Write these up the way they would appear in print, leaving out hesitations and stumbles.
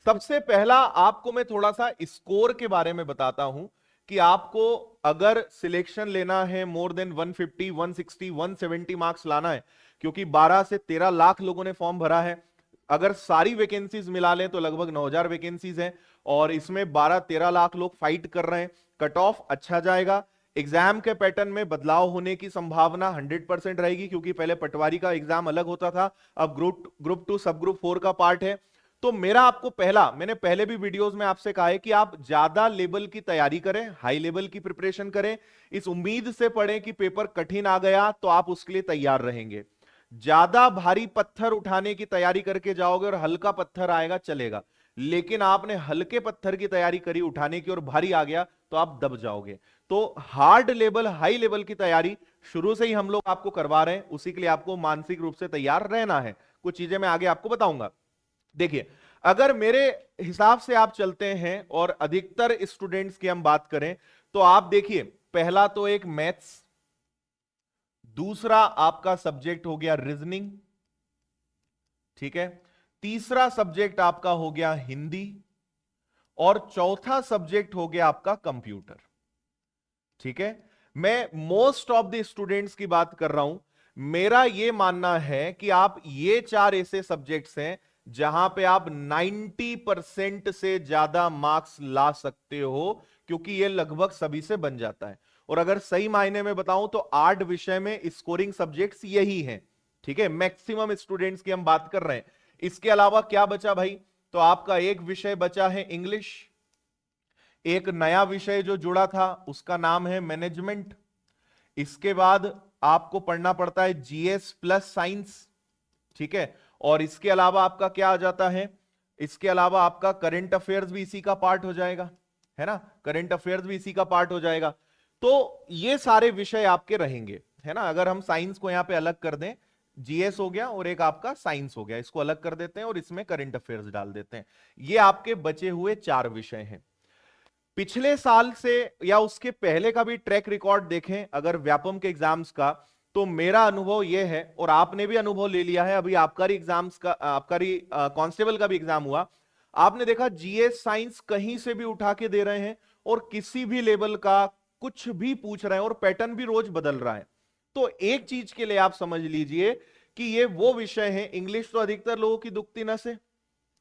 सबसे पहला आपको मैं थोड़ा सा स्कोर के बारे में बताता हूं कि आपको अगर सिलेक्शन लेना है मोर देन 150, 160, 170 मार्क्स लाना है, क्योंकि 12 से 13 लाख लोगों ने फॉर्म भरा है। अगर सारी वैकेंसीज मिला लें तो लगभग 9000 वैकेंसीज हैं, और इसमें 12-13 लाख लोग फाइट कर रहे हैं। कट ऑफ अच्छा जाएगा। एग्जाम के पैटर्न में बदलाव होने की संभावना 100% रहेगी, क्योंकि पहले पटवारी का एग्जाम अलग होता था, अब ग्रुप 2 सब ग्रुप 4 का पार्ट है। तो मेरा आपको मैंने पहले भी वीडियोस में आपसे कहा है कि आप ज्यादा लेवल की तैयारी करें, हाई लेवल की प्रिपरेशन करें, इस उम्मीद से पढ़ें कि पेपर कठिन आ गया तो आप उसके लिए तैयार रहेंगे। ज्यादा भारी पत्थर उठाने की तैयारी करके जाओगे और हल्का पत्थर आएगा चलेगा, लेकिन आपने हल्के पत्थर की तैयारी करी उठाने की और भारी आ गया तो आप दब जाओगे। तो हार्ड लेवल, हाई लेवल की तैयारी शुरू से ही हम लोग आपको करवा रहे हैं, उसी के लिए आपको मानसिक रूप से तैयार रहना है। कुछ चीजें मैं आगे आपको बताऊंगा। देखिए, अगर मेरे हिसाब से आप चलते हैं और अधिकतर स्टूडेंट्स की हम बात करें, तो आप देखिए, पहला तो एक मैथ्स, दूसरा आपका सब्जेक्ट हो गया रीजनिंग, ठीक है, तीसरा सब्जेक्ट आपका हो गया हिंदी, और चौथा सब्जेक्ट हो गया आपका कंप्यूटर। ठीक है, मैं मोस्ट ऑफ द स्टूडेंट्स की बात कर रहा हूं। मेरा यह मानना है कि आप ये 4 ऐसे सब्जेक्ट्स हैं जहां पे आप 90% से ज्यादा मार्क्स ला सकते हो, क्योंकि ये लगभग सभी से बन जाता है। और अगर सही मायने में बताऊं तो 8 विषय में स्कोरिंग सब्जेक्ट्स यही हैं। ठीक है, मैक्सिमम स्टूडेंट्स की हम बात कर रहे हैं। इसके अलावा क्या बचा भाई? तो आपका एक विषय बचा है इंग्लिश, एक नया विषय जो जुड़ा था उसका नाम है मैनेजमेंट। इसके बाद आपको पढ़ना पड़ता है जीएस प्लस साइंस। ठीक है, और इसके अलावा आपका क्या आ जाता है? इसके अलावा आपका करंट अफेयर्स भी इसी का पार्ट हो जाएगा, है ना, करंट अफेयर्स भी इसी का पार्ट हो जाएगा। तो ये सारे विषय आपके रहेंगे, है ना। अगर हम साइंस को यहां पे अलग कर दें, जीएस हो गया और एक आपका साइंस हो गया, इसको अलग कर देते हैं और इसमें करंट अफेयर्स डाल देते हैं। ये आपके बचे हुए 4 विषय हैं। पिछले साल से या उसके पहले का भी ट्रैक रिकॉर्ड देखें अगर व्यापम के एग्जाम्स का, तो मेरा अनुभव यह है, और आपने भी अनुभव ले लिया है, अभी आबकारी एग्जाम्स का, आबकारी कांस्टेबल का भी एग्जाम हुआ, आपने देखा जीएस साइंस कहीं से भी उठा के दे रहे हैं और किसी भी लेवल का कुछ भी पूछ रहे हैं, और पैटर्न भी रोज बदल रहा है। तो एक चीज के लिए आप समझ लीजिए कि ये वो विषय है, इंग्लिश तो अधिकतर लोगों की दुखती नस है,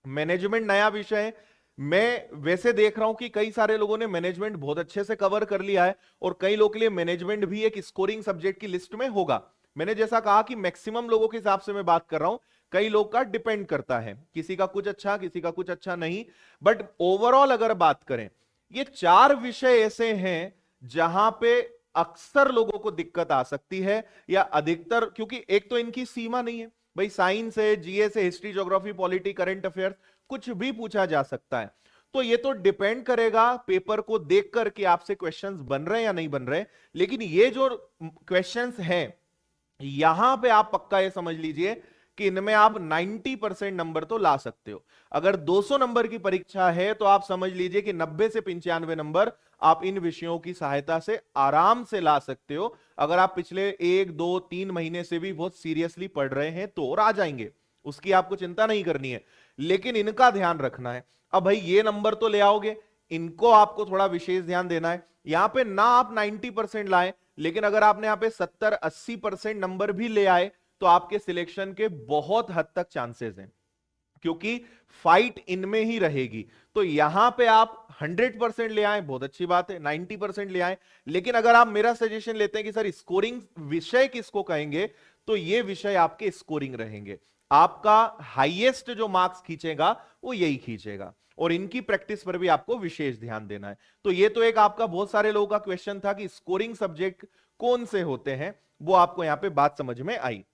मैनेजमेंट नया विषय है। मैं वैसे देख रहा हूं कि कई सारे लोगों ने मैनेजमेंट बहुत अच्छे से कवर कर लिया है, और कई लोगों के लिए मैनेजमेंट भी एक स्कोरिंग सब्जेक्ट की लिस्ट में होगा। मैंने जैसा कहा कि मैक्सिमम लोगों के हिसाब से मैं बात कर रहा हूं, कई लोग का डिपेंड करता है, किसी का कुछ अच्छा, किसी का कुछ अच्छा नहीं। बट ओवरऑल अगर बात करें, ये 4 विषय ऐसे हैं जहां पे अक्सर लोगों को दिक्कत आ सकती है, या अधिकतर, क्योंकि एक तो इनकी सीमा नहीं है भाई, साइंस है, जीएस है, history, geography, polity, current affairs, कुछ भी पूछा जा सकता है। तो ये तो डिपेंड करेगा पेपर को देख कर कि आपसे क्वेश्चंस बन रहे हैं या नहीं बन रहे। लेकिन ये जो क्वेश्चंस हैं, यहां पे आप पक्का ये समझ लीजिए कि इनमें आप 90% नंबर तो ला सकते हो। अगर 200 नंबर की परीक्षा है तो आप समझ लीजिए कि 90 से 95 नंबर आप इन विषयों की सहायता से आराम से ला सकते हो, अगर आप पिछले 1, 2, 3 महीने से भी बहुत सीरियसली पढ़ रहे हैं तो, और आ जाएंगे, उसकी आपको चिंता नहीं करनी है। लेकिन इनका ध्यान रखना है। अब भाई ये नंबर तो ले आओगे, इनको आपको थोड़ा विशेष ध्यान देना है। यहां पे ना आप 90% लाए, लेकिन अगर आपने यहां पे 70-80% नंबर भी ले आए तो आपके सिलेक्शन के बहुत हद तक चांसेस हैं, क्योंकि फाइट इनमें ही रहेगी। तो यहां पे आप 100% ले आए, बहुत अच्छी बात है, 90% ले आए। लेकिन अगर आप मेरा सजेशन लेते हैं कि सर स्कोरिंग विषय किसको कहेंगे, तो ये विषय आपके स्कोरिंग रहेंगे। आपका हाईएस्ट जो मार्क्स खींचेगा वो यही खींचेगा, और इनकी प्रैक्टिस पर भी आपको विशेष ध्यान देना है। तो ये तो एक आपका बहुत सारे लोगों का क्वेश्चन था कि स्कोरिंग सब्जेक्ट कौन से होते हैं, वो आपको यहां पे बात समझ में आई।